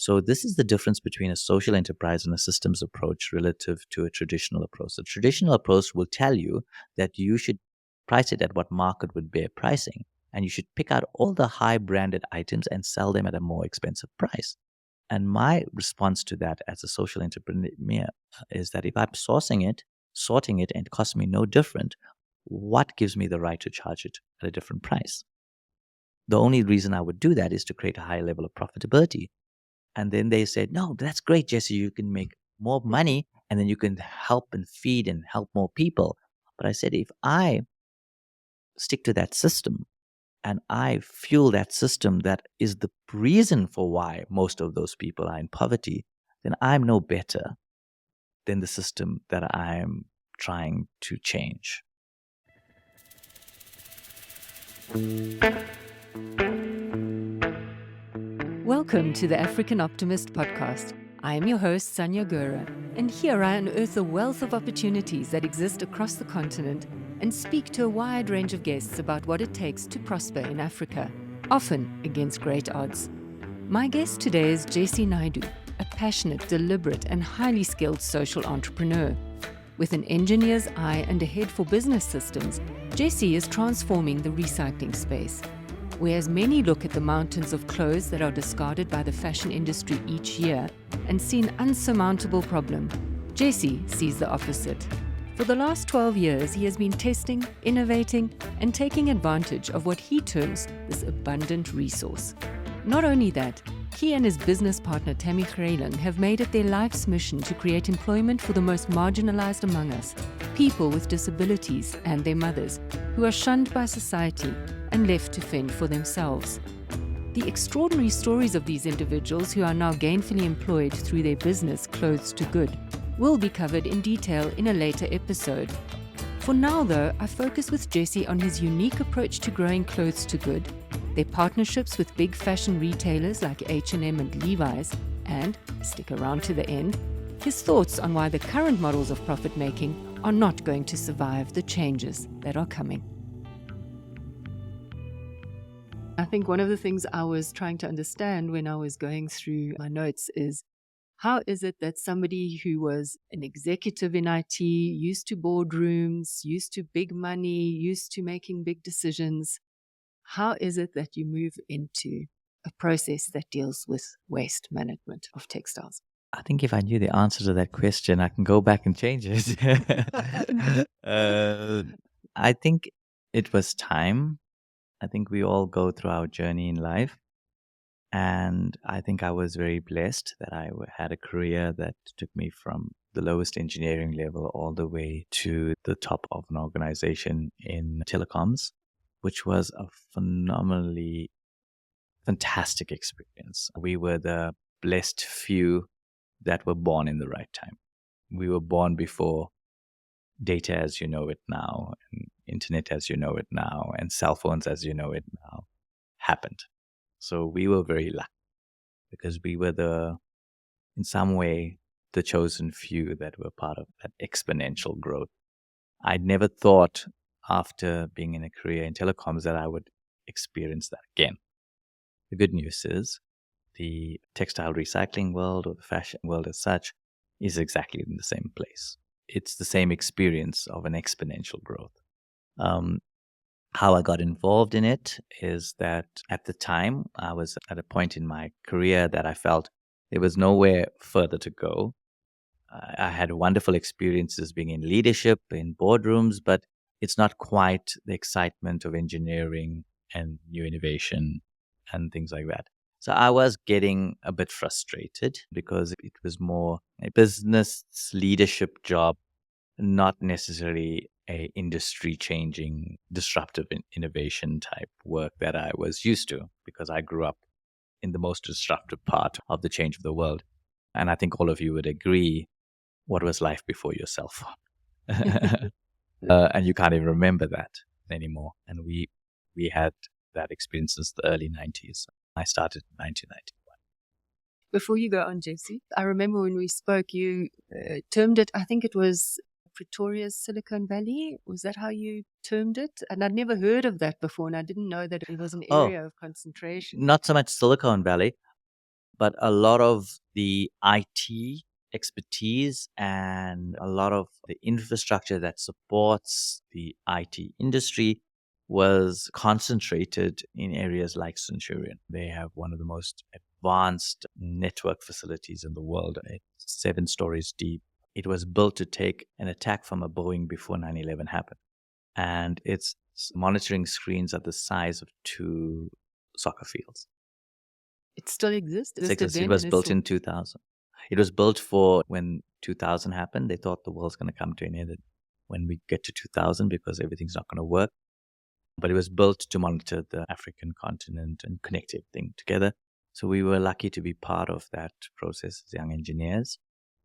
So this is the difference between a social enterprise and a systems approach relative to a traditional approach. The traditional approach will tell you that you should price it at what market would bear pricing, and you should pick out all the high branded items and sell them at a more expensive price. And my response to that as a social entrepreneur is that if I'm sorting it, and it costs me no different, what gives me the right to charge it at a different price? The only reason I would do that is to create a high level of profitability. And then they said, no, that's great, Jesse. You can make more money and then you can help and feed and help more people. But I said, if I stick to that system and I fuel that system that is the reason for why most of those people are in poverty, then I'm no better than the system that I'm trying to change. Welcome to the African Optimist podcast. I am your host, Sanya Gura, and here I unearth a wealth of opportunities that exist across the continent and speak to a wide range of guests about what it takes to prosper in Africa, often against great odds. My guest today is Jesse Naidoo, a passionate, deliberate, and highly skilled social entrepreneur. With an engineer's eye and a head for business systems, Jesse is transforming the recycling space. Whereas many look at the mountains of clothes that are discarded by the fashion industry each year and see an unsurmountable problem, Jesse sees the opposite. For the last 12 years, he has been testing, innovating, and taking advantage of what he terms this abundant resource. Not only that, he and his business partner Tammy Greylan have made it their life's mission to create employment for the most marginalized among us, people with disabilities and their mothers, who are shunned by society and left to fend for themselves. The extraordinary stories of these individuals who are now gainfully employed through their business Clothes to Good will be covered in detail in a later episode. For now though, I focus with Jesse on his unique approach to growing Clothes to Good, their partnerships with big fashion retailers like H&M and Levi's, and, stick around to the end, his thoughts on why the current models of profit making are not going to survive the changes that are coming. I think one of the things I was trying to understand when I was going through my notes is, how is it that somebody who was an executive in IT, used to boardrooms, used to big money, used to making big decisions, how is it that you move into a process that deals with waste management of textiles? I think if I knew the answer to that question, I can go back and change it. I think it was time. I think we all go through our journey in life. And I think I was very blessed that I had a career that took me from the lowest engineering level all the way to the top of an organization in telecoms, which was a phenomenally fantastic experience. We were the blessed few that were born in the right time. We were born before data as you know it now, and internet as you know it now, and cell phones as you know it now happened. So we were very lucky because we were in some way, the chosen few that were part of that exponential growth. I'd never thought after being in a career in telecoms that I would experience that again. The good news is the textile recycling world or the fashion world as such is exactly in the same place. It's the same experience of an exponential growth. How I got involved in it is that at the time I was at a point in my career that I felt there was nowhere further to go. I had wonderful experiences being in leadership, in boardrooms, but it's not quite the excitement of engineering and new innovation and things like that. So I was getting a bit frustrated because it was more a business leadership job, not necessarily a industry-changing, disruptive innovation type work that I was used to because I grew up in the most disruptive part of the change of the world. And I think all of you would agree, what was life before your cell phone? And you can't even remember that anymore. And we had that experience since the early 90s. I started in 1991. Before you go on, Jesse, I remember when we spoke, you termed it, I think it was Pretoria's Silicon Valley. Was that how you termed it? And I'd never heard of that before, and I didn't know that it was an area of concentration. Not so much Silicon Valley, but a lot of the IT expertise and a lot of the infrastructure that supports the IT industry was concentrated in areas like Centurion. They have one of the most advanced network facilities in the world. It's 7 stories deep. It was built to take an attack from a Boeing before 9/11 happened. And its monitoring screens are the size of 2 soccer fields. It still exists. It exists. It was built in 2000. It was built for when 2000 happened. They thought the world's going to come to an end when we get to 2000 because everything's not going to work. But it was built to monitor the African continent and connect everything together. So we were lucky to be part of that process as young engineers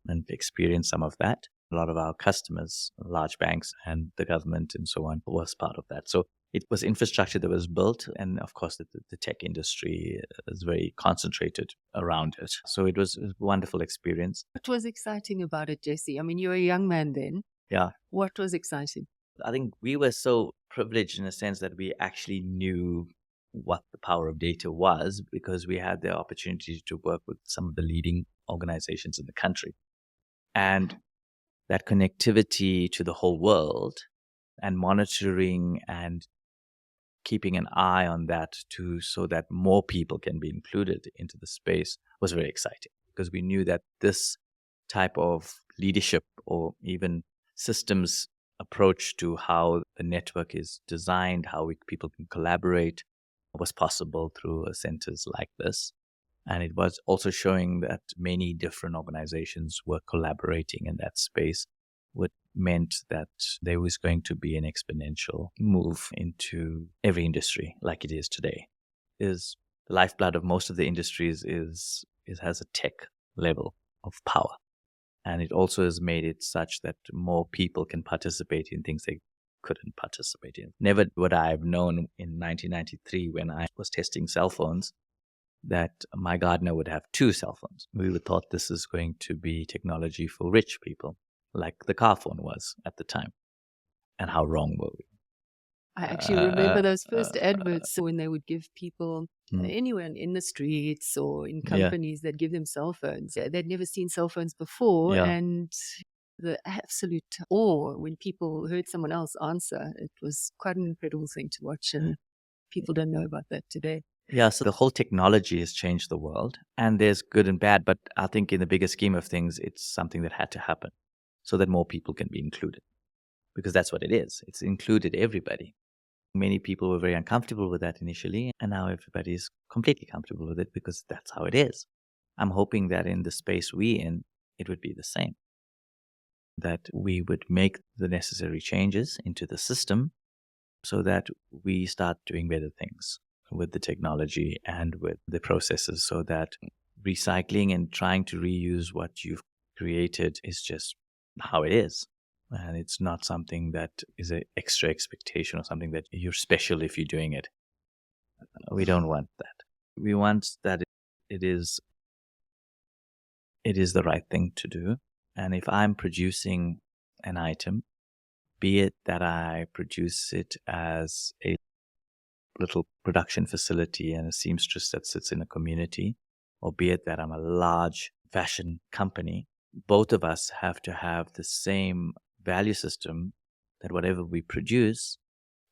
and experience some of that. A lot of our customers, large banks and the government and so on, was part of that. So it was infrastructure that was built. And of course, the tech industry is very concentrated around it. So it was a wonderful experience. What was exciting about it, Jesse? I mean, you were a young man then. Yeah. What was exciting? I think we were so privileged in a sense that we actually knew what the power of data was because we had the opportunity to work with some of the leading organizations in the country. And that connectivity to the whole world and monitoring and keeping an eye on that so that more people can be included into the space was very exciting because we knew that this type of leadership or even systems approach to how the network is designed, how people can collaborate was possible through centers like this. And it was also showing that many different organizations were collaborating in that space, which meant that there was going to be an exponential move into every industry like it is today. Is the lifeblood of most of the industries it has a tech level of power. And it also has made it such that more people can participate in things they couldn't participate in. Never would I have known in 1993 when I was testing cell phones that my gardener would have 2 cell phones. We would thought this is going to be technology for rich people, like the car phone was at the time. And how wrong were we? I actually remember those first adverts when they would give people anywhere in the streets or in companies that give them cell phones. They'd never seen cell phones before. Yeah. And the absolute awe when people heard someone else answer, it was quite an incredible thing to watch. And people don't know about that today. Yeah, so the whole technology has changed the world, and there's good and bad, but I think in the bigger scheme of things, it's something that had to happen so that more people can be included, because that's what it is. It's included everybody. Many people were very uncomfortable with that initially, and now everybody is completely comfortable with it because that's how it is. I'm hoping that in the space we're in, it would be the same, that we would make the necessary changes into the system so that we start doing better things with the technology and with the processes so that recycling and trying to reuse what you've created is just how it is. And it's not something that is an extra expectation or something that you're special if you're doing it. We don't want that. We want that it is the right thing to do. And if I'm producing an item, be it that I produce it as a little production facility and a seamstress that sits in a community, or be it that I'm a large fashion company, both of us have to have the same value system that whatever we produce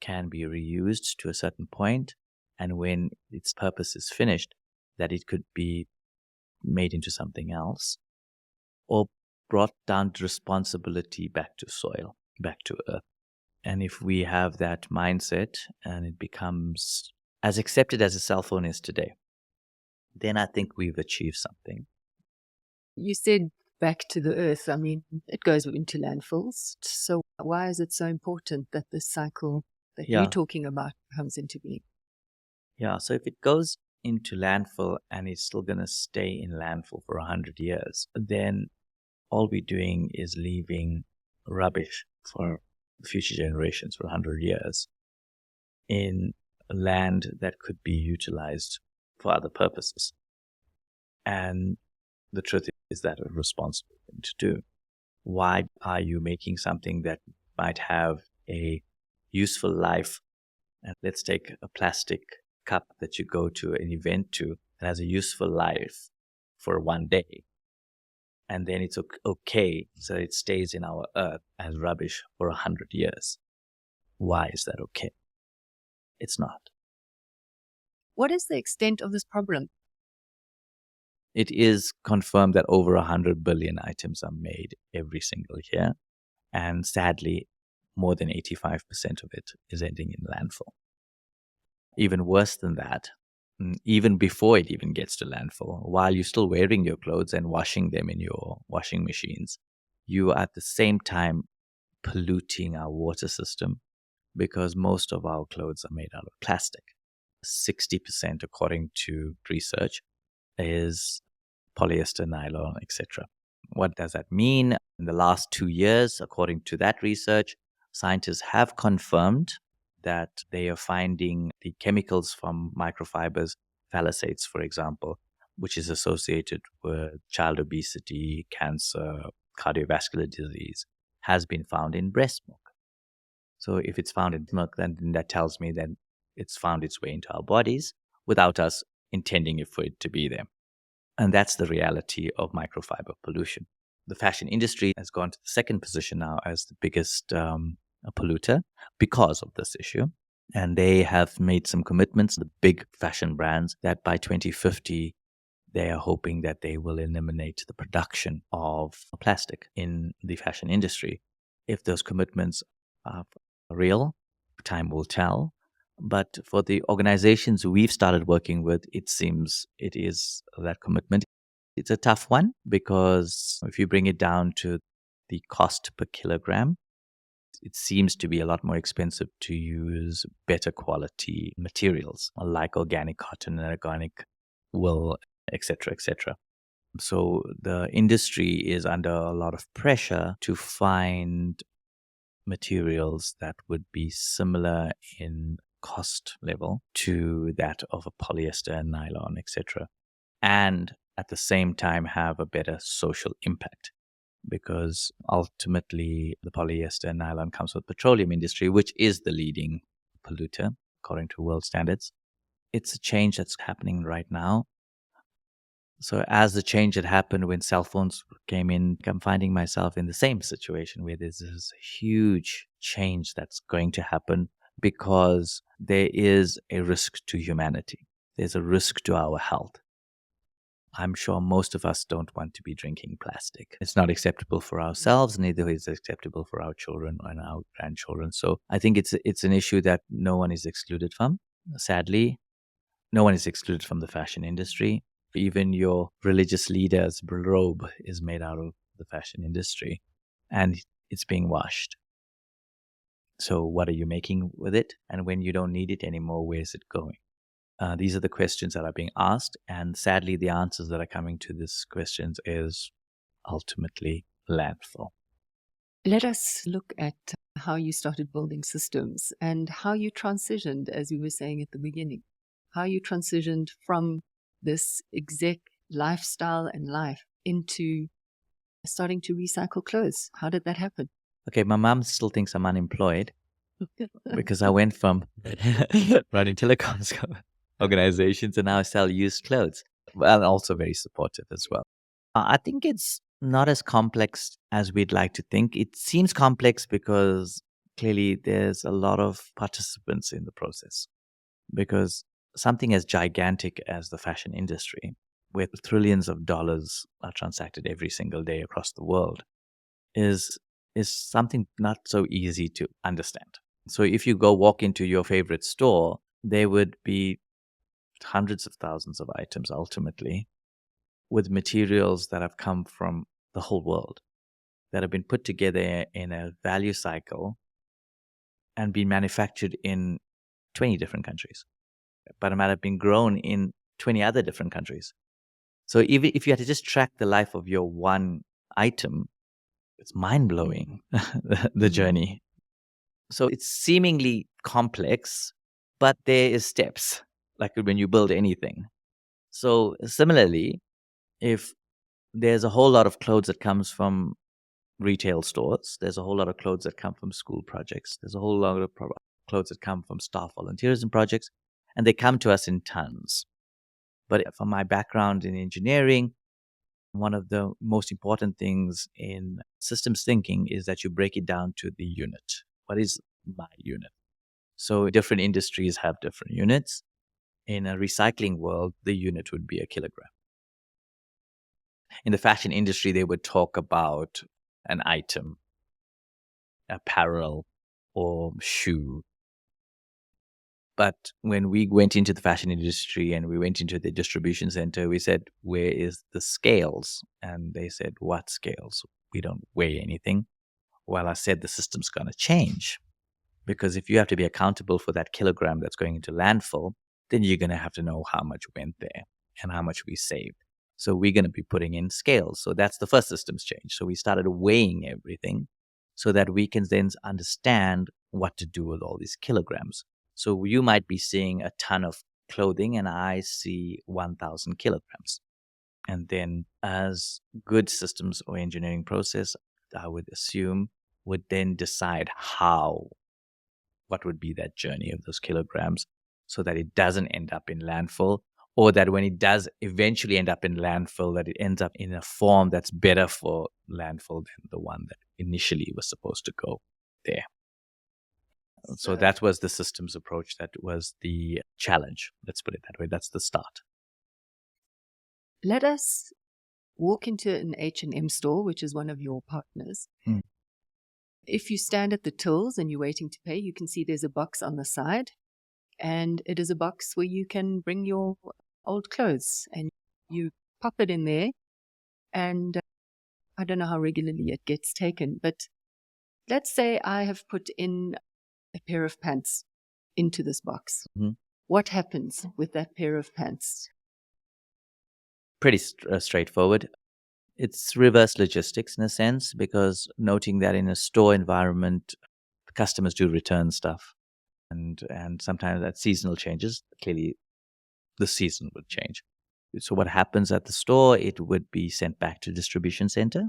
can be reused to a certain point, and when its purpose is finished, that it could be made into something else or brought down to responsibility back to soil, back to earth. And if we have that mindset and it becomes as accepted as a cell phone is today, then I think we've achieved something. You said back to the earth. I mean, it goes into landfills. So why is it so important that this cycle that you're talking about comes into being? Yeah, so if it goes into landfill and it's still going to stay in landfill for 100 years, then all we're doing is leaving rubbish for future generations for 100 years in land that could be utilized for other purposes. And the truth is that a responsible thing to do. Why are you making something that might have a useful life? And let's take a plastic cup that you go to an event to that has a useful life for one day. And then it's okay, so it stays in our earth as rubbish for 100 years. Why is that okay? It's not. What is the extent of this problem? It is confirmed that over 100 billion items are made every single year. And sadly, more than 85% of it is ending in landfill. Even worse than that, even before it even gets to landfill, while you're still wearing your clothes and washing them in your washing machines, you are at the same time polluting our water system because most of our clothes are made out of plastic. 60%, according to research, is polyester, nylon, etc. What does that mean? In the last 2 years, according to that research, scientists have confirmed that they are finding the chemicals from microfibers, phthalates, for example, which is associated with child obesity, cancer, cardiovascular disease, has been found in breast milk. So if it's found in milk, then that tells me that it's found its way into our bodies without us intending for it to be there. And that's the reality of microfiber pollution. The fashion industry has gone to the second position now as the biggest polluter because of this issue. And they have made some commitments, the big fashion brands, that by 2050, they are hoping that they will eliminate the production of plastic in the fashion industry. If those commitments are real, time will tell. But for the organizations we've started working with, it seems it is that commitment. It's a tough one because if you bring it down to the cost per kilogram, it seems to be a lot more expensive to use better quality materials like organic cotton and organic wool, etc., etc. So the industry is under a lot of pressure to find materials that would be similar in cost level to that of a polyester and nylon, etc. And at the same time have a better social impact, because ultimately the polyester and nylon comes from the petroleum industry, which is the leading polluter according to world standards. It's a change that's happening right now. So as the change had happened when cell phones came in, I'm finding myself in the same situation where there's this huge change that's going to happen because there is a risk to humanity. There's a risk to our health. I'm sure most of us don't want to be drinking plastic. It's not acceptable for ourselves, neither is it acceptable for our children and our grandchildren. So I think it's an issue that no one is excluded from. Sadly, no one is excluded from the fashion industry. Even your religious leader's robe is made out of the fashion industry, and it's being washed. So what are you making with it? And when you don't need it anymore, where is it going? These are the questions that are being asked, and sadly, the answers that are coming to these questions is ultimately landfill. Let us look at how you started building systems and how you transitioned, as we were saying at the beginning, how you transitioned from this exec lifestyle and life into starting to recycle clothes. How did that happen? Okay, my mom still thinks I'm unemployed because I went from running telecoms organizations and now I sell used clothes. Well, also very supportive as well. I think it's not as complex as we'd like to think. It seems complex because clearly there's a lot of participants in the process. Because something as gigantic as the fashion industry, where trillions of dollars are transacted every single day across the world, is something not so easy to understand. So if you go walk into your favorite store, there would be hundreds of thousands of items ultimately with materials that have come from the whole world, that have been put together in a value cycle and been manufactured in 20 different countries, but it might have been grown in 20 other different countries. So even if you had to just track the life of your one item, it's mind-blowing, the journey. So it's seemingly complex, but there is steps, like when you build anything. So similarly, if there's a whole lot of clothes that comes from retail stores, there's a whole lot of clothes that come from school projects, there's a whole lot of clothes that come from staff volunteerism projects, and they come to us in tons. But from my background in engineering, one of the most important things in systems thinking is that you break it down to the unit. What is my unit? So different industries have different units. In a recycling world, the unit would be a kilogram. In the fashion industry, they would talk about an item, apparel, or shoe. But when we went into the fashion industry and we went into the distribution center, we said, where is the scales? And they said, what scales? We don't weigh anything. Well, I said, the system's going to change, because if you have to be accountable for that kilogram that's going into landfill, then you're going to have to know how much went there and how much we saved. So we're going to be putting in scales. So that's the first systems change. So we started weighing everything so that we can then understand what to do with all these kilograms. So you might be seeing a ton of clothing and I see 1,000 kilograms. And then as good systems or engineering process, I would assume, would then decide what would be that journey of those kilograms so that it doesn't end up in landfill, or that when it does eventually end up in landfill, that it ends up in a form that's better for landfill than the one that initially was supposed to go there. So that was the systems approach. That was the challenge. Let's put it that way. That's the start. Let us walk into an H&M store, which is one of your partners. If you stand at the tills and you're waiting to pay, you can see there's a box on the side, and it is a box where you can bring your old clothes and you pop it in there. And I don't know how regularly it gets taken, but let's say I have put in a pair of pants into this box. What happens with that pair of pants? Pretty straightforward. It's reverse logistics in a sense, because noting that in a store environment, customers do return stuff, and sometimes that seasonal changes. Clearly, the season would change. So what happens at the store, it would be sent back to distribution center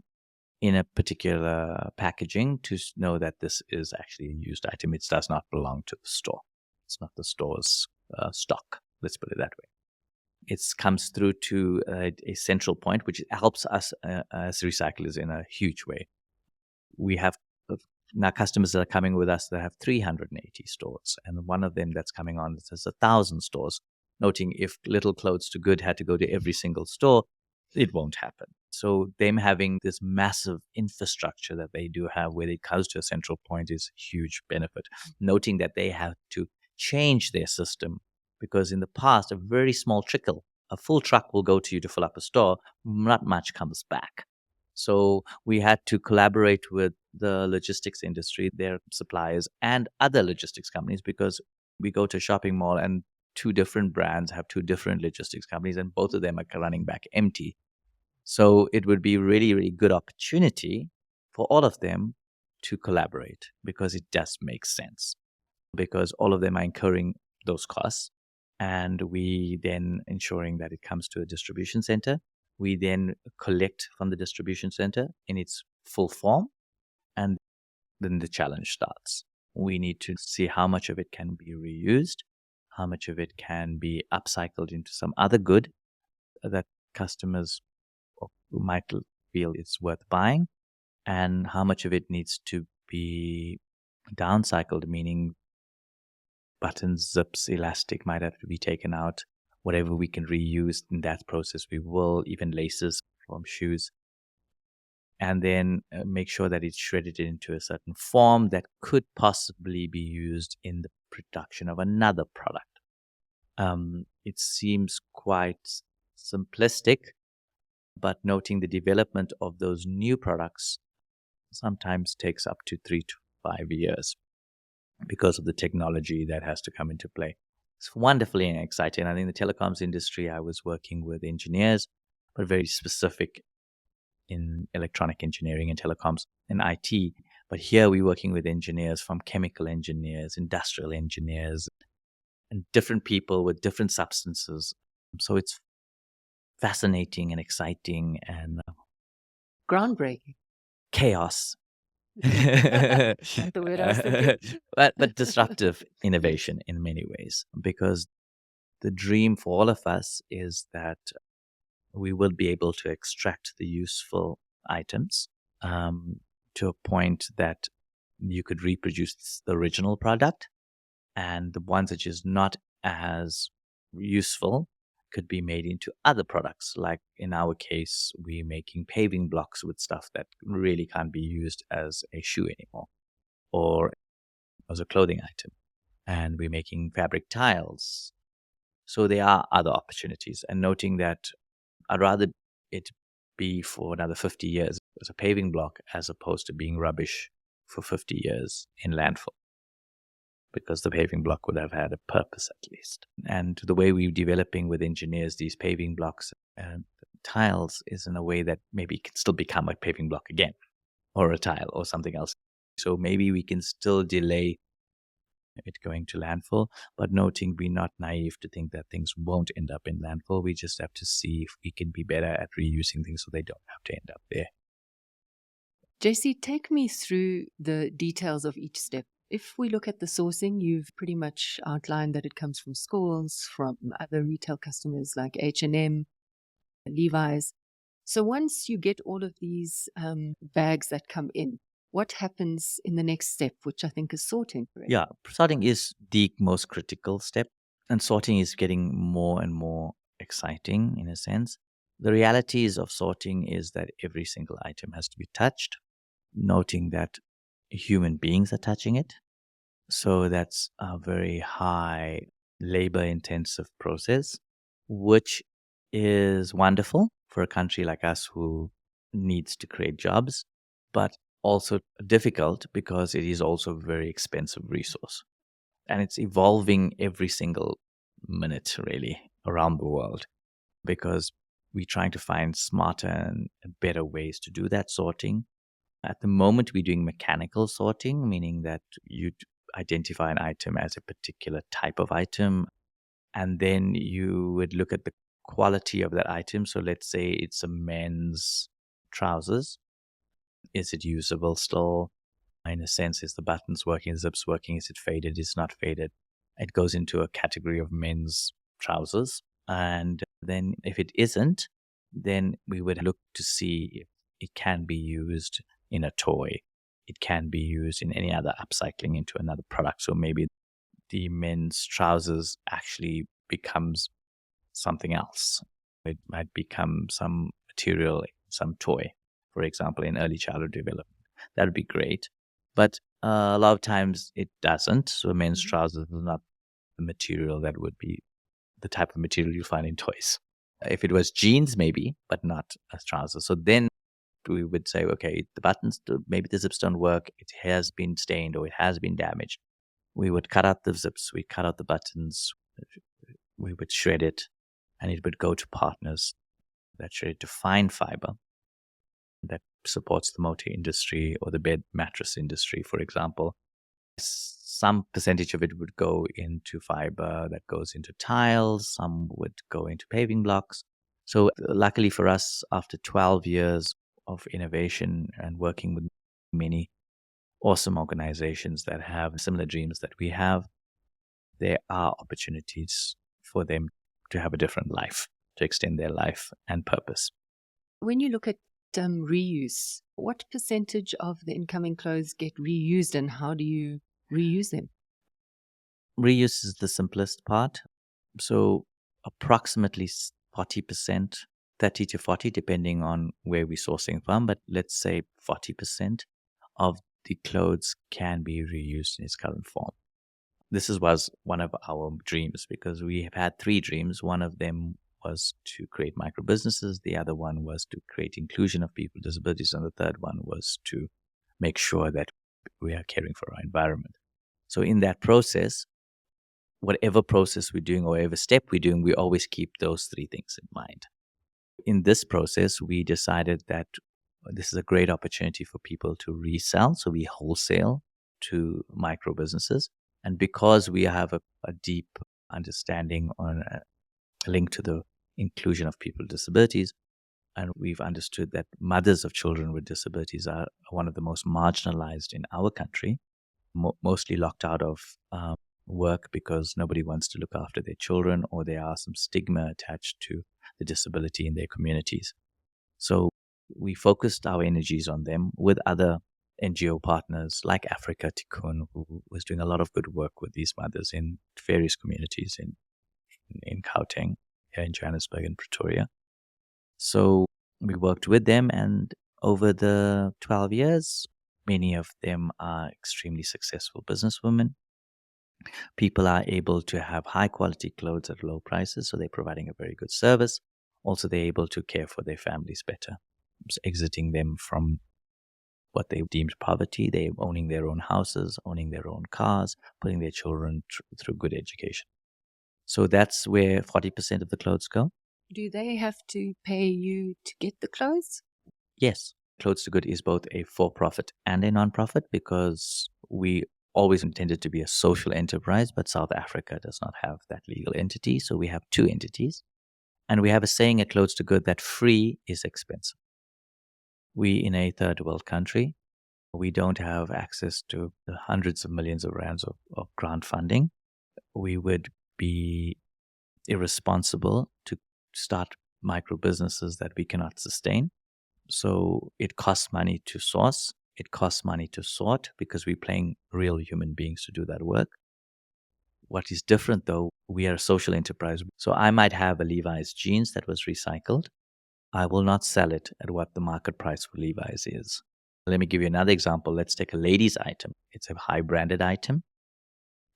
in a particular packaging to know that this is actually a used item. It does not belong to the store. It's not the store's stock. Let's put it that way. It comes through to a central point, which helps us as recyclers in a huge way. We have now customers that are coming with us that have 380 stores, and one of them that's coming on that has 1,000 stores. Noting if Little Clothes to Good had to go to every single store, it won't happen. So them having this massive infrastructure that they do have where it comes to a central point is huge benefit. Noting that they have to change their system, because in the past, a very small trickle, a full truck will go to you to fill up a store, not much comes back. So we had to collaborate with the logistics industry, their suppliers, and other logistics companies, because we go to a shopping mall and 2 different brands have 2 different logistics companies, and both of them are running back empty. So it would be really, really good opportunity for all of them to collaborate, because it does make sense, because all of them are incurring those costs. And we then ensuring that it comes to a distribution center. We then collect from the distribution center in its full form, and then the challenge starts. We need to see how much of it can be reused, how much of it can be upcycled into some other good that customers might feel it's worth buying, and how much of it needs to be downcycled, meaning buttons, zips, elastic might have to be taken out. Whatever we can reuse in that process, we will, even laces from shoes. And then make sure that it's shredded into a certain form that could possibly be used in the production of another product. It seems quite simplistic, but noting the development of those new products sometimes takes up to 3 to 5 years because of the technology that has to come into play. It's wonderfully exciting. I think the telecoms industry, I was working with engineers, but very specific in electronic engineering and telecoms and IT. But here we're working with engineers from chemical engineers, industrial engineers, and different people with different substances. So it's fascinating and exciting and groundbreaking. Chaos. The word I was thinking. but disruptive innovation in many ways, because the dream for all of us is that we will be able to extract the useful items to a point that you could reproduce the original product, and the ones that is not as useful could be made into other products. Like in our case, we're making paving blocks with stuff that really can't be used as a shoe anymore or as a clothing item. And we're making fabric tiles. So there are other opportunities. And noting that I'd rather it be for another 50 years as a paving block as opposed to being rubbish for 50 years in landfill, because the paving block would have had a purpose at least. And the way we're developing with engineers these paving blocks and tiles is in a way that maybe it can still become a paving block again, or a tile or something else. So maybe we can still delay it going to landfill, but noting we're not naive to think that things won't end up in landfill. We just have to see if we can be better at reusing things so they don't have to end up there. JC, take me through the details of each step. If we look at the sourcing, you've pretty much outlined that it comes from schools, from other retail customers like H&M, Levi's. So once you get all of these bags that come in, what happens in the next step, which I think is sorting? Correct? Yeah, sorting is the most critical step, and sorting is getting more and more exciting in a sense. The realities of sorting is that every single item has to be touched, noting that human beings are touching it. So that's a very high labor intensive process, which is wonderful for a country like us who needs to create jobs, but also difficult because it is also a very expensive resource. And it's evolving every single minute, really, around the world, because we're trying to find smarter and better ways to do that sorting. At the moment, we're doing mechanical sorting, meaning that you identify an item as a particular type of item, and then you would look at the quality of that item. So let's say it's a men's trousers. Is it usable still? In a sense, is the buttons working, the zips working, is it faded, is it not faded? It goes into a category of men's trousers. And then if it isn't, then we would look to see if it can be used in a toy. It can be used in any other upcycling into another product. So maybe the men's trousers actually becomes something else. It might become some material, some toy, for example, in early childhood development. That would be great. But a lot of times it doesn't. So men's trousers is not the material that would be the type of material you find in toys. If it was jeans, maybe, but not as trousers. So then we would say, okay, the buttons, maybe the zips don't work. It has been stained or it has been damaged. We would cut out the zips. We cut out the buttons. We would shred it, and it would go to partners that shred it to fine fiber that supports the motor industry or the bed mattress industry, for example. Some percentage of it would go into fiber that goes into tiles. Some would go into paving blocks. So luckily for us, after 12 years of innovation and working with many awesome organizations that have similar dreams that we have, there are opportunities for them to have a different life, to extend their life and purpose. When you look at reuse, what percentage of the incoming clothes get reused and how do you reuse them? Reuse is the simplest part. So approximately 40%, 30 to 40, depending on where we're sourcing from, but let's say 40% of the clothes can be reused in its current form. This was one of our dreams because we have had 3 dreams. One of them was to create micro businesses. The other one was to create inclusion of people with disabilities. And the third one was to make sure that we are caring for our environment. So in that process, whatever process we're doing or whatever step we're doing, we always keep those 3 things in mind. In this process, we decided that this is a great opportunity for people to resell. So we wholesale to micro businesses. And because we have a deep understanding on a link to the inclusion of people with disabilities, and we've understood that mothers of children with disabilities are one of the most marginalized in our country, mostly locked out of work because nobody wants to look after their children, or there are some stigma attached to the disability in their communities. So we focused our energies on them with other NGO partners like Africa Tikkun, who was doing a lot of good work with these mothers in various communities in Gauteng, here in Johannesburg and Pretoria. So we worked with them, and over the 12 years, many of them are extremely successful businesswomen. People are able to have high quality clothes at low prices, so they're providing a very good service. Also, they're able to care for their families better, exiting them from what they deemed poverty. They're owning their own houses, owning their own cars, putting their children through good education. So that's where 40% of the clothes go. Do they have to pay you to get the clothes? Yes. Clothes to Good is both a for-profit and a non-profit, because we always intended to be a social enterprise, but South Africa does not have that legal entity. So we have two entities. And we have a saying at Clothes to Good that free is expensive. We, in a third world country, we don't have access to the hundreds of millions of rands of grant funding. We would be irresponsible to start micro businesses that we cannot sustain. So it costs money to source. It costs money to sort, because we're paying real human beings to do that work. What is different, though, we are a social enterprise. So I might have a Levi's jeans that was recycled. I will not sell it at what the market price for Levi's is. Let me give you another example. Let's take a ladies' item. It's a high branded item.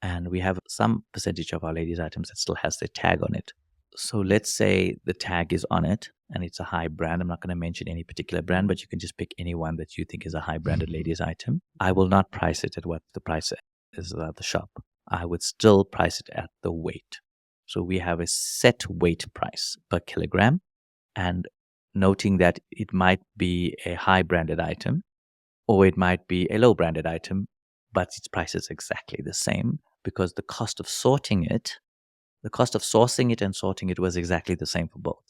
And we have some percentage of our ladies' items that still has their tag on it. So let's say the tag is on it and it's a high brand. I'm not going to mention any particular brand, but you can just pick any one that you think is a high branded ladies item. I will not price it at what the price is at the shop. I would still price it at the weight. So we have a set weight price per kilogram, and noting that it might be a high branded item or it might be a low branded item, but its price is exactly the same, because the cost of sorting it, the cost of sourcing it and sorting it was exactly the same for both.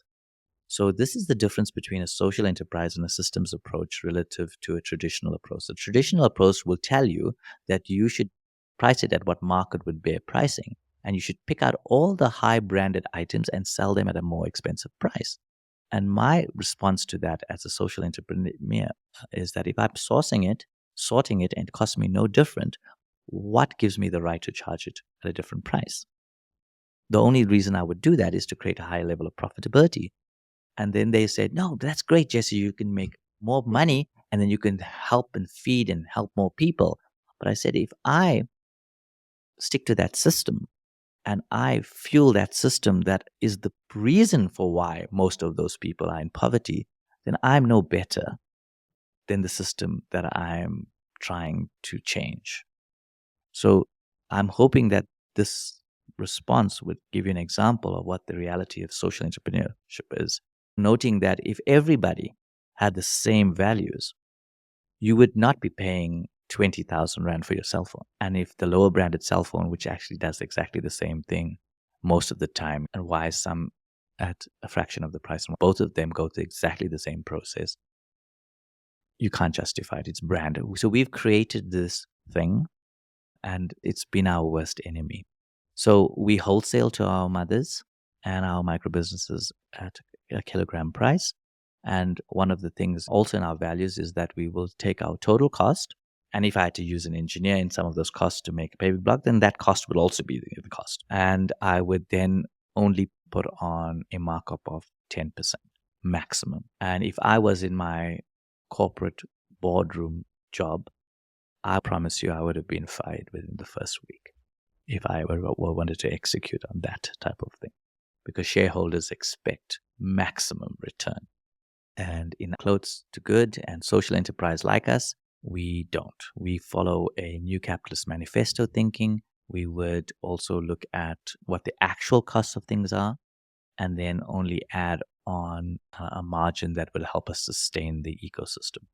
So this is the difference between a social enterprise and a systems approach relative to a traditional approach. The traditional approach will tell you that you should price it at what market would bear pricing, and you should pick out all the high branded items and sell them at a more expensive price. And my response to that as a social entrepreneur is that if I'm sourcing it, sorting it, and it costs me no different, what gives me the right to charge it at a different price? The only reason I would do that is to create a higher level of profitability. And then they said, no, that's great, Jesse. You can make more money and then you can help and feed and help more people. But I said, if I stick to that system and I fuel that system that is the reason for why most of those people are in poverty, then I'm no better than the system that I'm trying to change. So I'm hoping that this response would give you an example of what the reality of social entrepreneurship is. Noting that if everybody had the same values, you would not be paying 20,000 Rand for your cell phone. And if the lower branded cell phone, which actually does exactly the same thing most of the time, and why some at a fraction of the price, and both of them go through exactly the same process, you can't justify it. It's branded. So we've created this thing, and it's been our worst enemy. So we wholesale to our mothers and our micro businesses at a kilogram price. And one of the things also in our values is that we will take our total cost. And if I had to use an engineer in some of those costs to make a paving block, then that cost would also be the cost. And I would then only put on a markup of 10% maximum. And if I was in my corporate boardroom job, I promise you I would have been fired within the first week if I were wanted to execute on that type of thing, because shareholders expect maximum return. And in Clothes to Good and social enterprise like us, we don't. We follow a new capitalist manifesto thinking. We would also look at what the actual costs of things are, and then only add on a margin that will help us sustain the ecosystem.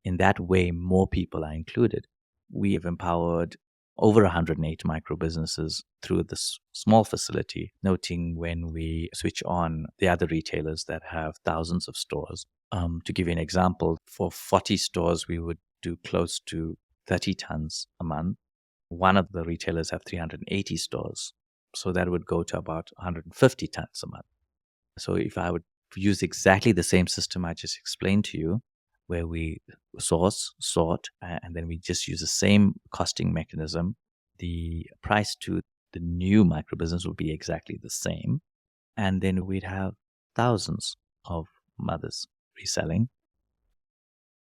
In that way, more people are included. We have empowered over 108 micro businesses through this small facility, noting when we switch on the other retailers that have thousands of stores. To give you an example, for 40 stores, we would do close to 30 tons a month. One of the retailers have 380 stores. So that would go to about 150 tons a month. So if I would use exactly the same system I just explained to you, where we source, sort, and then we just use the same costing mechanism, the price to the new microbusiness would be exactly the same. And then we'd have thousands of mothers reselling.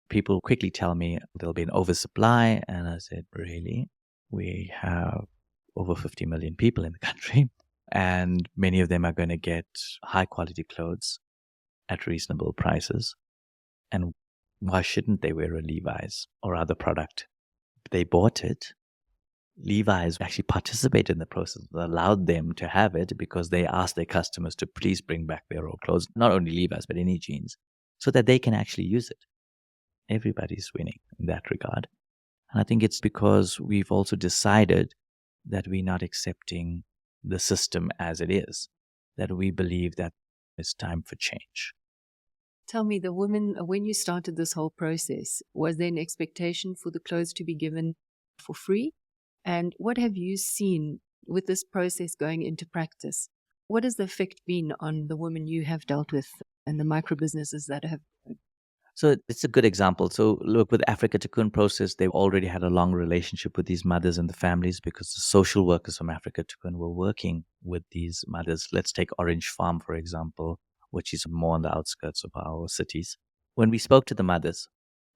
People quickly tell me there'll be an oversupply. And I said, really? We have over 50 million people in the country, and many of them are going to get high quality clothes at reasonable prices. And why shouldn't they wear a Levi's or other product? They bought it. Levi's actually participated in the process, allowed them to have it because they asked their customers to please bring back their old clothes, not only Levi's, but any jeans, so that they can actually use it. Everybody's winning in that regard. And I think it's because we've also decided that we're not accepting the system as it is, that we believe that it's time for change. Tell me, the women, when you started this whole process, was there an expectation for the clothes to be given for free? And what have you seen with this process going into practice? What has the effect been on the women you have dealt with and the micro businesses that have? So it's a good example. So look, with Africa Cocoon Process, they already had a long relationship with these mothers and the families because the social workers from Africa Cocoon were working with these mothers. Let's take Orange Farm, for example, which is more on the outskirts of our cities. When we spoke to the mothers,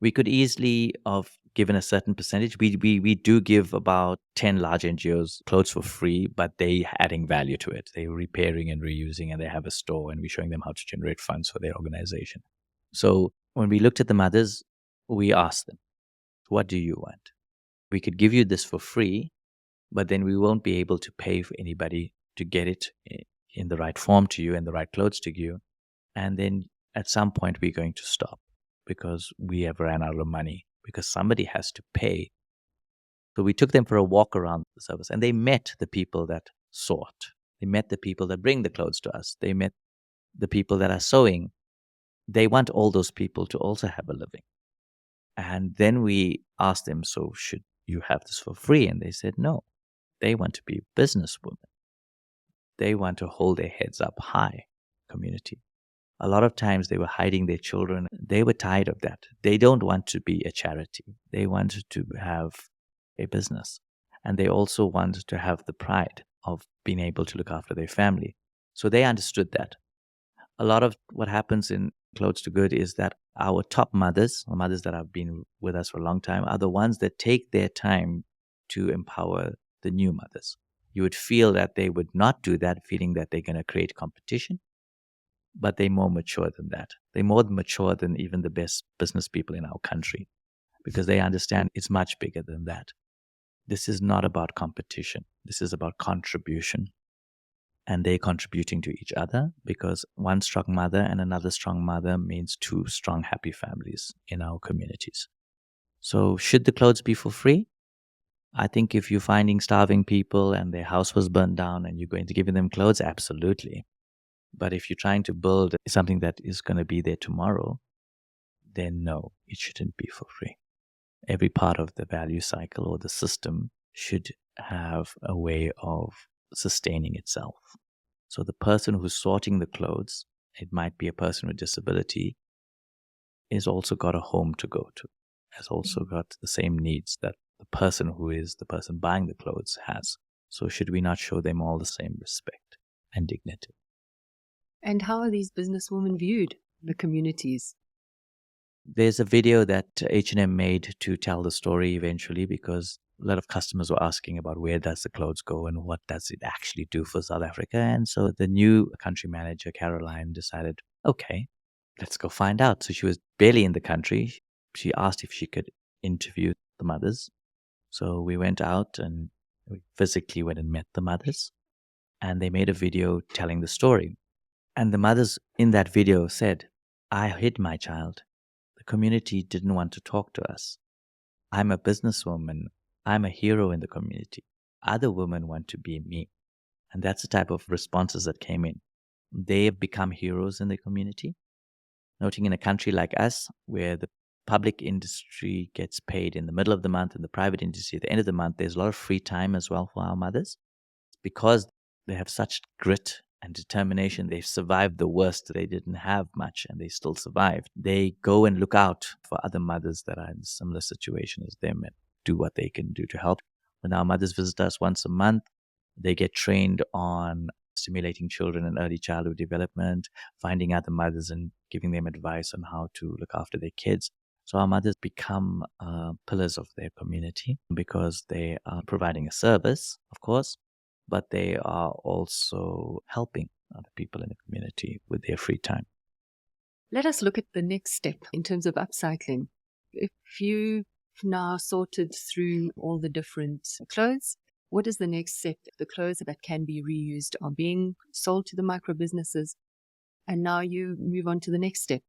we could easily have given a certain percentage. We do give about 10 large NGOs clothes for free, but they adding value to it. They're repairing and reusing, and they have a store, and we're showing them how to generate funds for their organization. So when we looked at the mothers, we asked them, what do you want? We could give you this for free, but then we won't be able to pay for anybody to get it in the right form to you and the right clothes to you. And then at some point, we're going to stop because we have ran out of money, because somebody has to pay. So we took them for a walk around the service, and they met the people that sort. They met the people that bring the clothes to us. They met the people that are sewing. They want all those people to also have a living. And then we asked them, so should you have this for free? And they said, no. They want to be businesswomen. They want to hold their heads up high, community. A lot of times they were hiding their children. They were tired of that. They don't want to be a charity. They wanted to have a business. And they also wanted to have the pride of being able to look after their family. So they understood that. A lot of what happens in Clothes to Good is that our top mothers, or mothers that have been with us for a long time, are the ones that take their time to empower the new mothers. You would feel that they would not do that, feeling that they're going to create competition, but they're more mature than that. They're more mature than even the best business people in our country, because they understand it's much bigger than that. This is not about competition. This is about contribution. And they're contributing to each other, because one strong mother and another strong mother means two strong, happy families in our communities. So should the clothes be for free? I think if you're finding starving people and their house was burned down and you're going to give them clothes, absolutely. But if you're trying to build something that is going to be there tomorrow, then no, it shouldn't be for free. Every part of the value cycle or the system should have a way of sustaining itself. So the person who's sorting the clothes, it might be a person with disability, is also got a home to go to, has also got the same needs that the person who is the person buying the clothes has. So should we not show them all the same respect and dignity? And how are these businesswomen viewed, the communities? There's a video that H&M made to tell the story eventually, because a lot of customers were asking about where does the clothes go and what does it actually do for South Africa. And so the new country manager, Caroline, decided, okay, let's go find out. So she was barely in the country. She asked if she could interview the mothers. So we went out and we physically went and met the mothers, and they made a video telling the story. And the mothers in that video said, I hid my child. The community didn't want to talk to us. I'm a businesswoman. I'm a hero in the community. Other women want to be me. And that's the type of responses that came in. They have become heroes in the community. Noting in a country like us, where the public industry gets paid in the middle of the month and the private industry at the end of the month, there's a lot of free time as well for our mothers because they have such grit and determination. They've survived the worst. They didn't have much and they still survived. They go and look out for other mothers that are in a similar situation as them and do what they can do to help. When our mothers visit us once a month, they get trained on stimulating children in early childhood development, finding other mothers and giving them advice on how to look after their kids. So our mothers become pillars of their community because they are providing a service, of course, but they are also helping other people in the community with their free time. Let us look at the next step in terms of upcycling. If you've now sorted through all the different clothes, what is the next step? The clothes that can be reused are being sold to the micro businesses, and now you move on to the next step.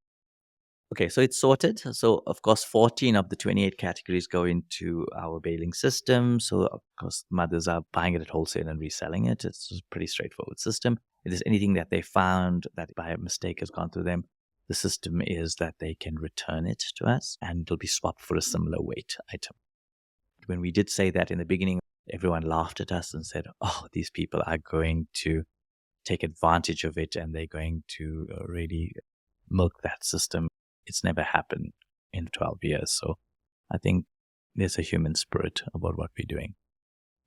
Okay, so it's sorted. So, of course, 14 of the 28 categories go into our baling system. So, of course, mothers are buying it at wholesale and reselling it. It's a pretty straightforward system. If there's anything that they found that by a mistake has gone through them, the system is that they can return it to us and it'll be swapped for a similar weight item. When we did say that in the beginning, everyone laughed at us and said, oh, these people are going to take advantage of it and they're going to really milk that system. It's never happened in 12 years. So I think there's a human spirit about what we're doing.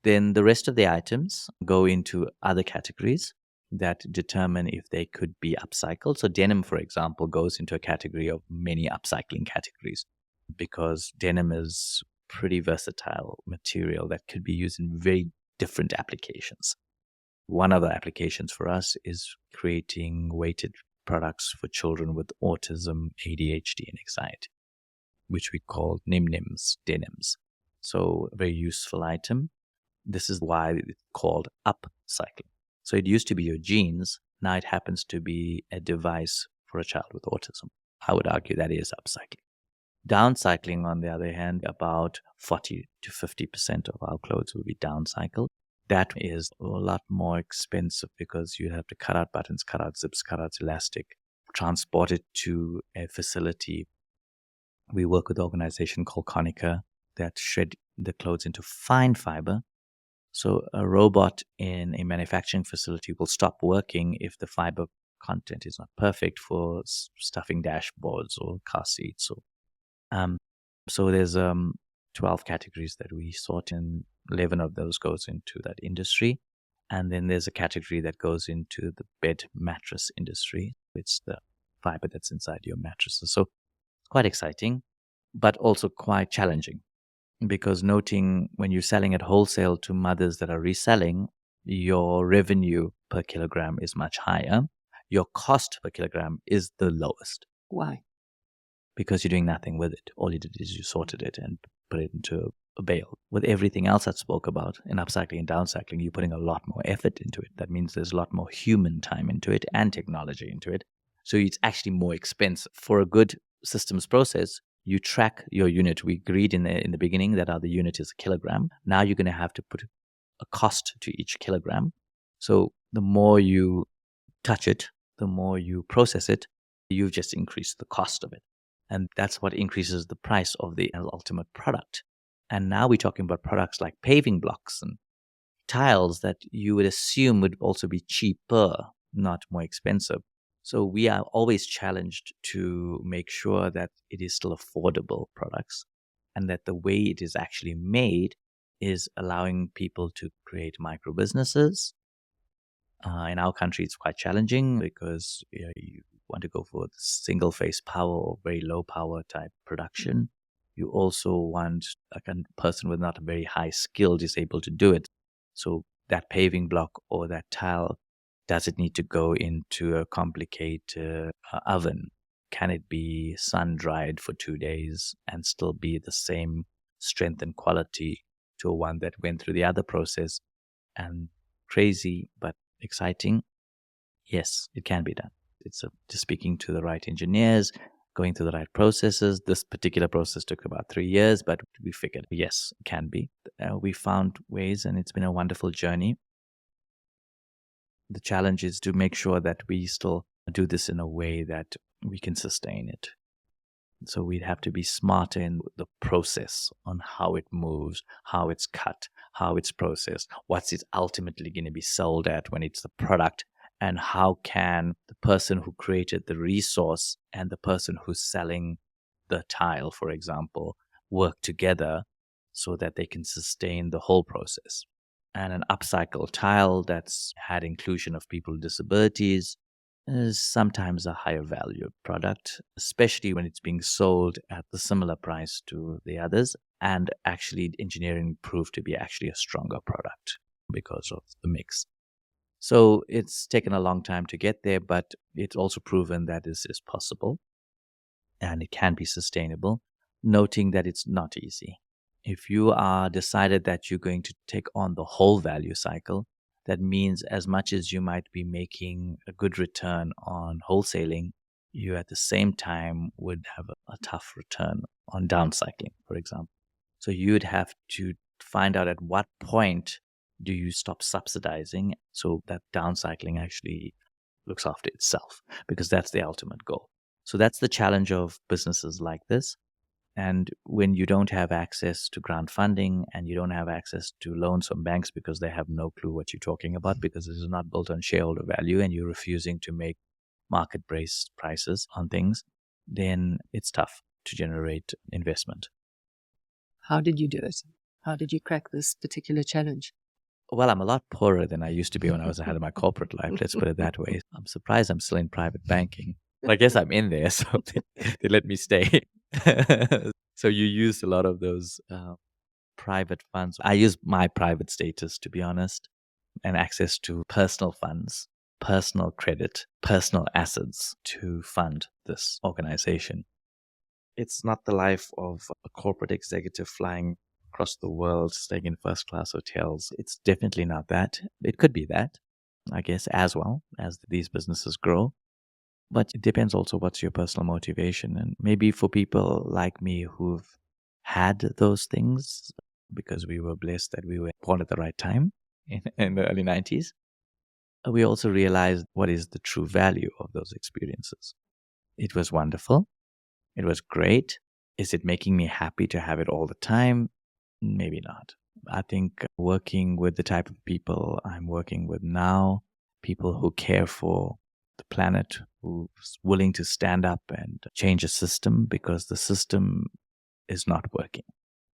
Then the rest of the items go into other categories that determine if they could be upcycled. So denim, for example, goes into a category of many upcycling categories because denim is pretty versatile material that could be used in very different applications. One of the applications for us is creating weighted products for children with autism, ADHD, and anxiety, which we call NIMNIMS, denims. So a very useful item. This is why it's called upcycling. So it used to be your jeans. Now it happens to be a device for a child with autism. I would argue that is upcycling. Downcycling, on the other hand, about 40 to 50% of our clothes will be downcycled. That is a lot more expensive because you have to cut out buttons, cut out zips, cut out elastic, transport it to a facility. We work with an organization called Konica that shred the clothes into fine fiber. So a robot in a manufacturing facility will stop working if the fiber content is not perfect for stuffing dashboards or car seats. So there's 12 categories that we sort in. 11 of those goes into that industry. And then there's a category that goes into the bed mattress industry. It's the fiber that's inside your mattresses. So quite exciting, but also quite challenging because noting when you're selling at wholesale to mothers that are reselling, your revenue per kilogram is much higher. Your cost per kilogram is the lowest. Why? Because you're doing nothing with it. All you did is you sorted it and put it into a bale. With everything else I spoke about in upcycling and downcycling, you're putting a lot more effort into it. That means there's a lot more human time into it and technology into it. So it's actually more expensive. For a good systems process, you track your unit. We agreed in the beginning that the unit is a kilogram. Now you're going to have to put a cost to each kilogram. So the more you touch it, the more you process it, you've just increased the cost of it. And that's what increases the price of the ultimate product. And now we're talking about products like paving blocks and tiles that you would assume would also be cheaper, not more expensive. So we are always challenged to make sure that it is still affordable products and that the way it is actually made is allowing people to create micro businesses. In our country, it's quite challenging because you want to go for single phase power or very low power type production. You also want a person with not a very high skill is able to do it. So that paving block or that tile, does it need to go into a complicated oven? Can it be sun dried for 2 days and still be the same strength and quality to one that went through the other process? And crazy, but exciting. Yes, it can be done. It's just speaking to the right engineers, going through the right processes. This particular process took about 3 years, but we figured, yes, it can be. We found ways, and it's been a wonderful journey. The challenge is to make sure that we still do this in a way that we can sustain it. So we'd have to be smarter in the process on how it moves, how it's cut, how it's processed, what's it ultimately going to be sold at when it's the product, and how can the person who created the resource and the person who's selling the tile, for example, work together so that they can sustain the whole process. And an upcycle tile that's had inclusion of people with disabilities is sometimes a higher value product, especially when it's being sold at the similar price to the others, and actually engineering proved to be actually a stronger product because of the mix. So it's taken a long time to get there, but it's also proven that this is possible and it can be sustainable, noting that it's not easy. If you are decided that you're going to take on the whole value cycle, that means as much as you might be making a good return on wholesaling, you at the same time would have a tough return on downcycling, for example. So you'd have to find out at what point do you stop subsidizing so that downcycling actually looks after itself, because that's the ultimate goal. So that's the challenge of businesses like this. And when you don't have access to grant funding and you don't have access to loans from banks because they have no clue what you're talking about, because this is not built on shareholder value and you're refusing to make market-based prices on things, then it's tough to generate investment. How did you do it? How did you crack this particular challenge? Well, I'm a lot poorer than I used to be when I was ahead of my corporate life. Let's put it that way. I'm surprised I'm still in private banking. I guess I'm in there, so they let me stay. So you use a lot of those private funds. I use my private status, to be honest, and access to personal funds, personal credit, personal assets to fund this organization. It's not the life of a corporate executive flying across the world, staying in first class hotels. It's definitely not that. It could be that, I guess, as well as these businesses grow. But it depends also what's your personal motivation. And maybe for people like me who've had those things, because we were blessed that we were born at the right time in the early 90s, we also realized what is the true value of those experiences. It was wonderful. It was great. Is it making me happy to have it all the time? Maybe not. I think working with the type of people I'm working with now, people who care for the planet, who's willing to stand up and change a system because the system is not working,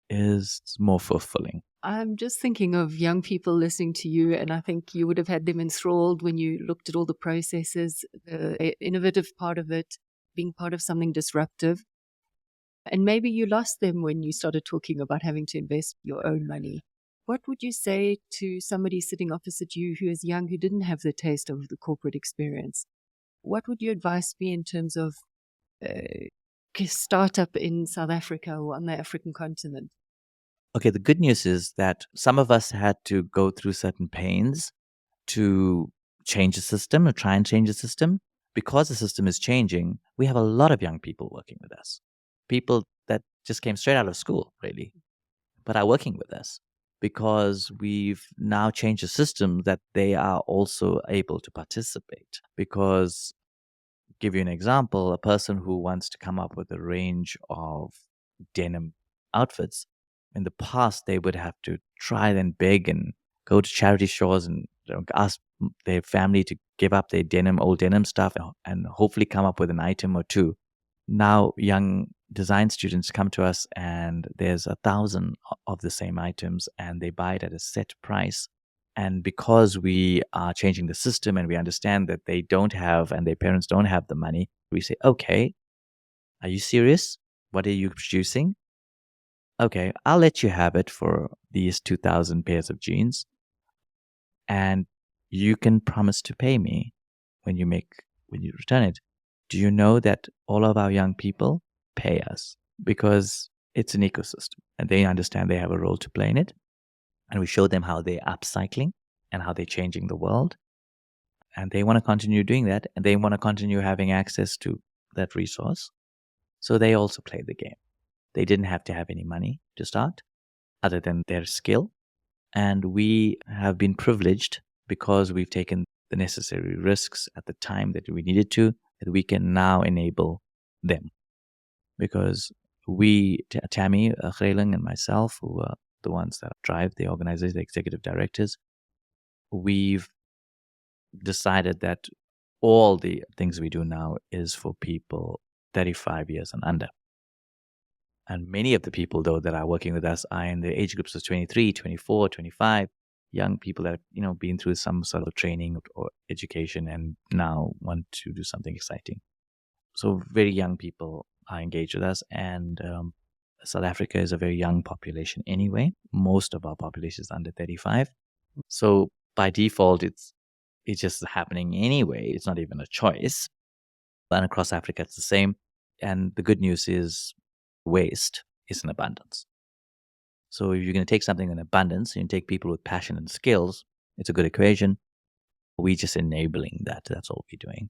is more fulfilling. I'm just thinking of young people listening to you, and I think you would have had them enthralled when you looked at all the processes, the innovative part of it, being part of something disruptive. And maybe you lost them when you started talking about having to invest your own money. What would you say to somebody sitting opposite you who is young, who didn't have the taste of the corporate experience? What would your advice be in terms of startup in South Africa or on the African continent? Okay, the good news is that some of us had to go through certain pains to change the system or try and change the system. Because the system is changing, we have a lot of young people working with us. People that just came straight out of school, really, but are working with us because we've now changed the system that they are also able to participate. Because, give you an example, a person who wants to come up with a range of denim outfits, in the past, they would have to try and beg and go to charity stores and ask their family to give up their old denim stuff, and hopefully come up with an item or two. Now, young design students come to us and there's 1,000 of the same items and they buy it at a set price. And because we are changing the system and we understand that they don't have and their parents don't have the money, we say, okay, are you serious? What are you producing? Okay, I'll let you have it for these 2,000 pairs of jeans. And you can promise to pay me when you return it. Do you know that all of our young people pay us because it's an ecosystem and they understand they have a role to play in it? And we show them how they're upcycling and how they're changing the world. And they want to continue doing that and they want to continue having access to that resource. So they also play the game. They didn't have to have any money to start other than their skill. And we have been privileged because we've taken the necessary risks at the time that we needed to, that we can now enable them. because Tammy Greiling and myself, who are the ones that drive the organization, the executive directors, we've decided that all the things we do now is for people 35 years and under. And many of the people, though, that are working with us are in the age groups of 23, 24, 25, young people that have, been through some sort of training or education and now want to do something exciting. So very young people are engaged with us. And South Africa is a very young population anyway. Most of our population is under 35. So by default, it's just happening anyway. It's not even a choice. And across Africa, it's the same. And the good news is waste is in abundance. So if you're going to take something in abundance and you take people with passion and skills, it's a good equation. We're just enabling that. That's all we're doing.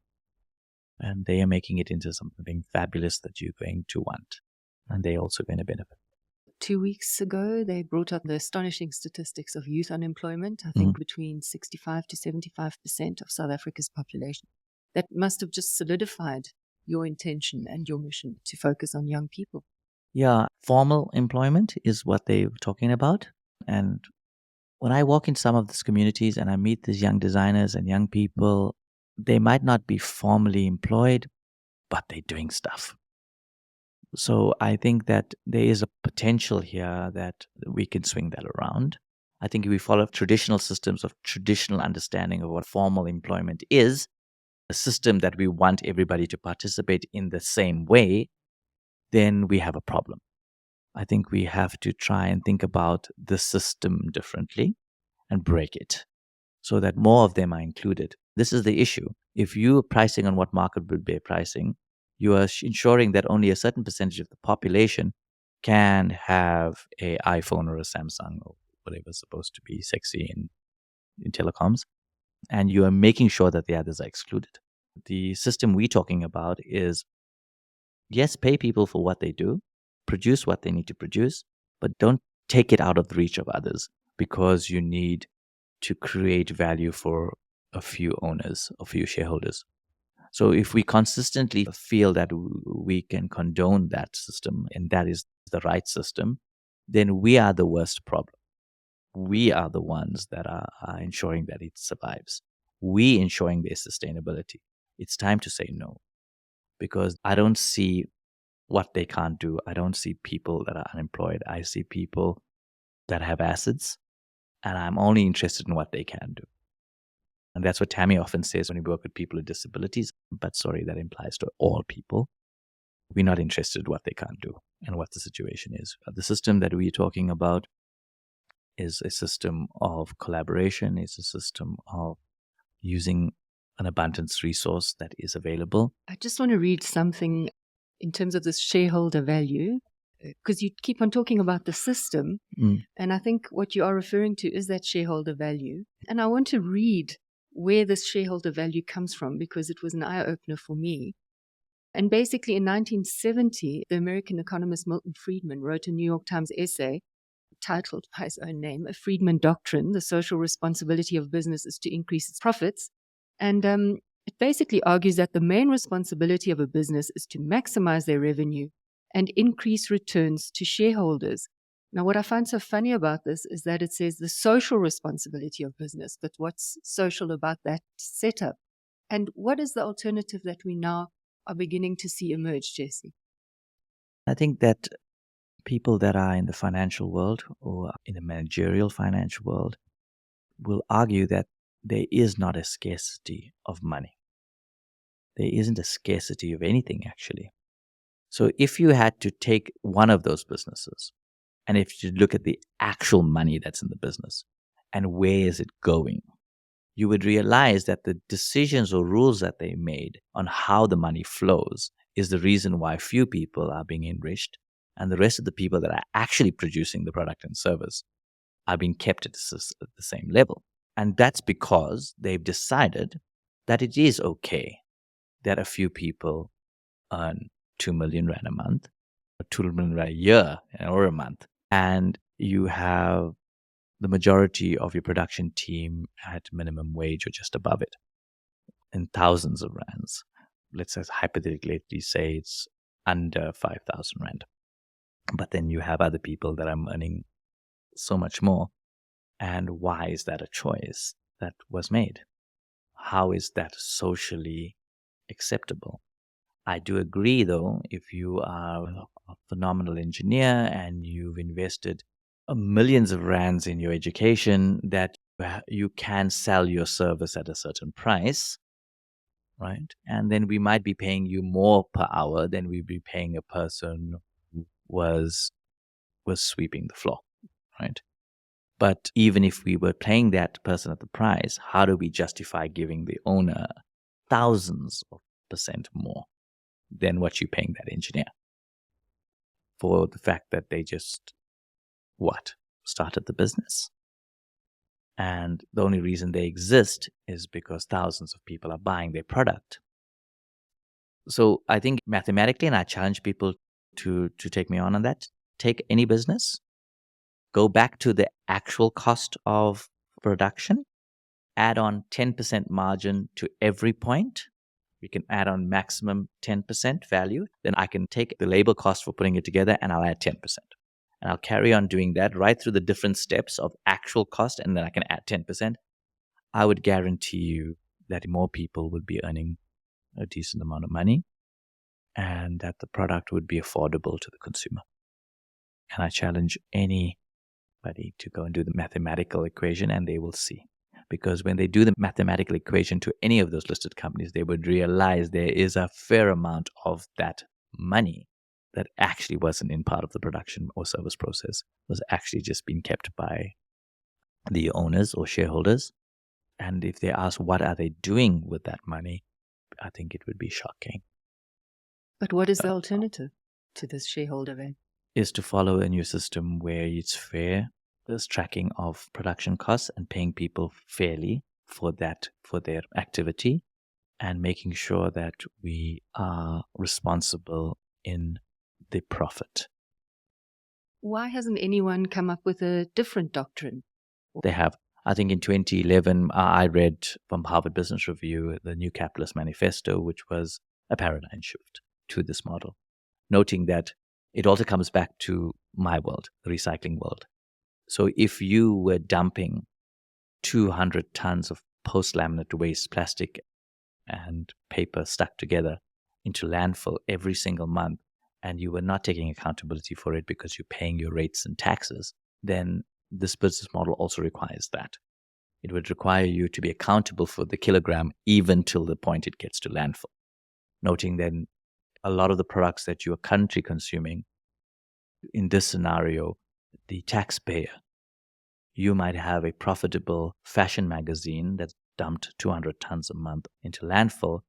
And they are making it into something fabulous that you're going to want. And they're also going to benefit. 2 weeks ago, they brought up the astonishing statistics of youth unemployment, I think between 65 to 75% of South Africa's population. That must have just solidified your intention and your mission to focus on young people. Yeah, formal employment is what they're talking about. And when I walk in some of these communities and I meet these young designers and young people, they might not be formally employed, but they're doing stuff. So I think that there is a potential here that we can swing that around. I think if we follow traditional systems of traditional understanding of what formal employment is, a system that we want everybody to participate in the same way, then we have a problem. I think we have to try and think about the system differently and break it so that more of them are included. This is the issue. If you're pricing on what market would bear pricing, you are ensuring that only a certain percentage of the population can have an iPhone or a Samsung or whatever's supposed to be sexy in telecoms. And you are making sure that the others are excluded. The system we're talking about is, yes, pay people for what they do, produce what they need to produce, but don't take it out of the reach of others because you need to create value for a few owners, a few shareholders. So if we consistently feel that we can condone that system and that is the right system, then we are the worst problem. We are the ones that are ensuring that it survives. We ensuring their sustainability. It's time to say no, because I don't see what they can't do. I don't see people that are unemployed. I see people that have assets, and I'm only interested in what they can do. And that's what Tammy often says when we work with people with disabilities. But sorry, that implies to all people. We're not interested in what they can't do and what the situation is. The system that we're talking about is a system of collaboration, is a system of using an abundance resource that is available. I just want to read something in terms of this shareholder value, because you keep on talking about the system. And I think what you are referring to is that shareholder value. And I want to read where this shareholder value comes from, because it was an eye-opener for me. And basically in 1970, the American economist Milton Friedman wrote a New York Times essay titled by his own name, A Friedman Doctrine, The Social Responsibility of Business is to Increase Its Profits. And it basically argues that the main responsibility of a business is to maximize their revenue and increase returns to shareholders. Now, what I find so funny about this is that it says the social responsibility of business, but what's social about that setup? And what is the alternative that we now are beginning to see emerge, Jesse? I think that people that are in the financial world or in the managerial financial world will argue that there is not a scarcity of money. There isn't a scarcity of anything, actually. So if you had to take one of those businesses, and if you look at the actual money that's in the business and where is it going, you would realize that the decisions or rules that they made on how the money flows is the reason why few people are being enriched and the rest of the people that are actually producing the product and service are being kept at the same level. And that's because they've decided that it is okay that a few people earn 2 million rand a month, or 2 million rand a year or a month, and you have the majority of your production team at minimum wage or just above it in thousands of rands. Let's hypothetically say it's under 5,000 Rand. But then you have other people that are earning so much more. And why is that a choice that was made? How is that socially acceptable? I do agree, though, if you are a phenomenal engineer and you've invested millions of rands in your education, that you can sell your service at a certain price, right? And then we might be paying you more per hour than we'd be paying a person who was sweeping the floor, right? But even if we were paying that person at the price, how do we justify giving the owner thousands of percent more than what you're paying that engineer for the fact that they just started the business? And the only reason they exist is because thousands of people are buying their product. So I think mathematically, and I challenge people to take me on that, take any business, go back to the actual cost of production, add on 10% margin to every point. We can add on maximum 10% value. Then I can take the labor cost for putting it together and I'll add 10%. And I'll carry on doing that right through the different steps of actual cost, and then I can add 10%. I would guarantee you that more people would be earning a decent amount of money and that the product would be affordable to the consumer. And I challenge anybody to go and do the mathematical equation, and they will see. Because when they do the mathematical equation to any of those listed companies, they would realize there is a fair amount of that money that actually wasn't in part of the production or service process, was actually just being kept by the owners or shareholders. And if they ask what are they doing with that money, I think it would be shocking. But what is the alternative to this shareholder value? Is to follow a new system where it's fair. There's tracking of production costs and paying people fairly for their activity, and making sure that we are responsible in the profit. Why hasn't anyone come up with a different doctrine? They have. I think in 2011, I read from Harvard Business Review the New Capitalist Manifesto, which was a paradigm shift to this model, noting that it also comes back to my world, the recycling world. So if you were dumping 200 tons of post-laminate waste, plastic and paper stuck together into landfill every single month, and you were not taking accountability for it because you're paying your rates and taxes, then this business model also requires that. It would require you to be accountable for the kilogram even till the point it gets to landfill. Noting then a lot of the products that you are currently consuming, in this scenario, the taxpayer, you might have a profitable fashion magazine that's dumped 200 tons a month into landfill.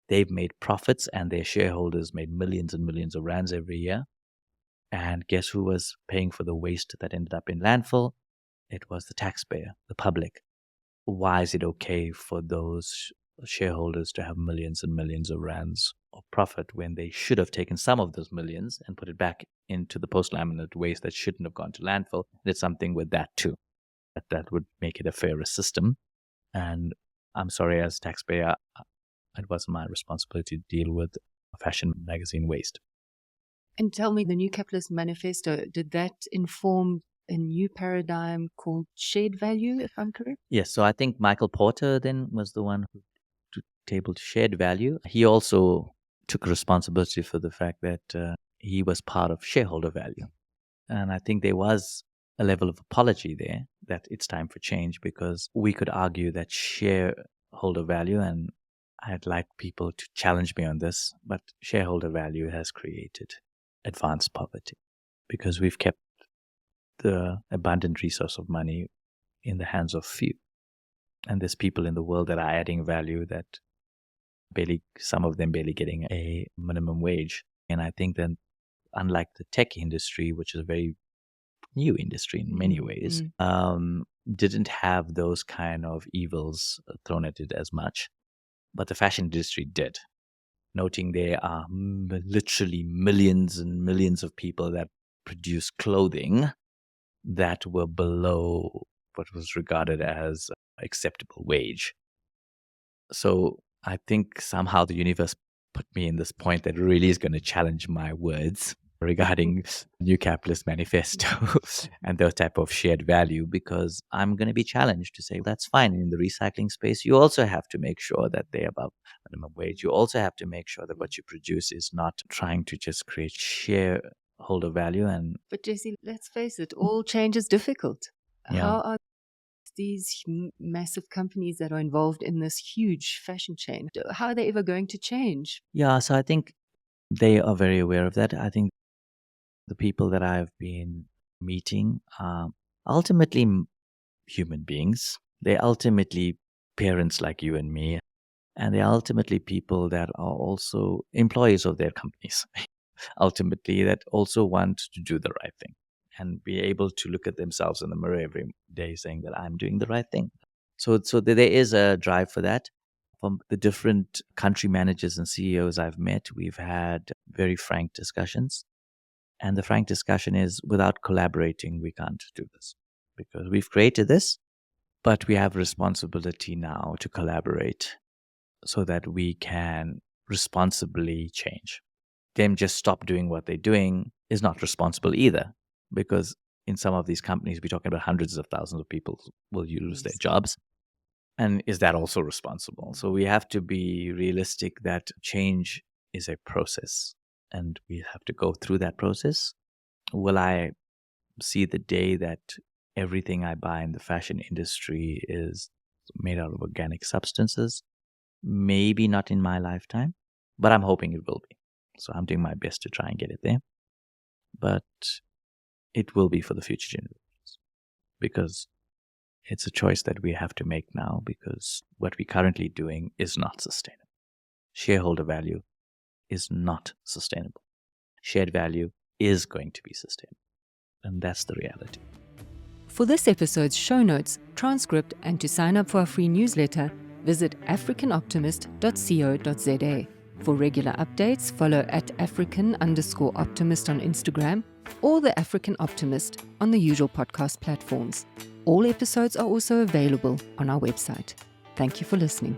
They've made profits and their shareholders made millions and millions of rands every year. And guess who was paying for the waste that ended up in landfill? It was the taxpayer, the public. Why is it okay for those shareholders to have millions and millions of rands of profit when they should have taken some of those millions and put it back into the post-laminate waste that shouldn't have gone to landfill? Did something with that too. That would make it a fairer system. And I'm sorry, as a taxpayer, it wasn't my responsibility to deal with fashion magazine waste. And tell me, the New Capitalist Manifesto, did that inform a new paradigm called shared value, if I'm correct? Yes, so I think Michael Porter then was the one who tabled shared value. He also took responsibility for the fact that he was part of shareholder value. And I think there was a level of apology there that it's time for change, because we could argue that shareholder value, and I'd like people to challenge me on this, but shareholder value has created advanced poverty because we've kept the abundant resource of money in the hands of few. And there's people in the world that are adding value that some of them barely getting a minimum wage. And I think that unlike the tech industry, which is a very new industry in many ways, didn't have those kind of evils thrown at it as much. But the fashion industry did. Noting there are literally millions and millions of people that produce clothing that were below what was regarded as acceptable wage. So I think somehow the universe put me in this point that really is going to challenge my words regarding New Capitalist Manifesto and those type of shared value, because I'm going to be challenged to say, that's fine. In the recycling space, you also have to make sure that they're above minimum wage. You also have to make sure that what you produce is not trying to just create shareholder value. But Jesse, let's face it, all change is difficult. Yeah. How are these massive companies that are involved in this huge fashion chain, how are they ever going to change? Yeah, so I think they are very aware of that. I think the people that I've been meeting are ultimately human beings. They're ultimately parents like you and me. And they're ultimately people that are also employees of their companies, ultimately, that also want to do the right thing and be able to look at themselves in the mirror every day saying that I'm doing the right thing. So there is a drive for that. From the different country managers and CEOs I've met, we've had very frank discussions. And the frank discussion is, without collaborating, we can't do this because we've created this, but we have responsibility now to collaborate so that we can responsibly change. Them just stop doing what they're doing is not responsible either, because in some of these companies, we're talking about hundreds of thousands of people will lose their jobs. And is that also responsible? So we have to be realistic that change is a process and we have to go through that process. Will I see the day that everything I buy in the fashion industry is made out of organic substances? Maybe not in my lifetime, but I'm hoping it will be. So I'm doing my best to try and get it there. But it will be for the future generations, because it's a choice that we have to make now, because what we're currently doing is not sustainable. Shareholder value is not sustainable. Shared value is going to be sustainable. And that's the reality. For this episode's show notes, transcript, and to sign up for our free newsletter, visit africanoptimist.co.za. For regular updates, follow at African_optimist on Instagram or the African Optimist on the usual podcast platforms. All episodes are also available on our website. Thank you for listening.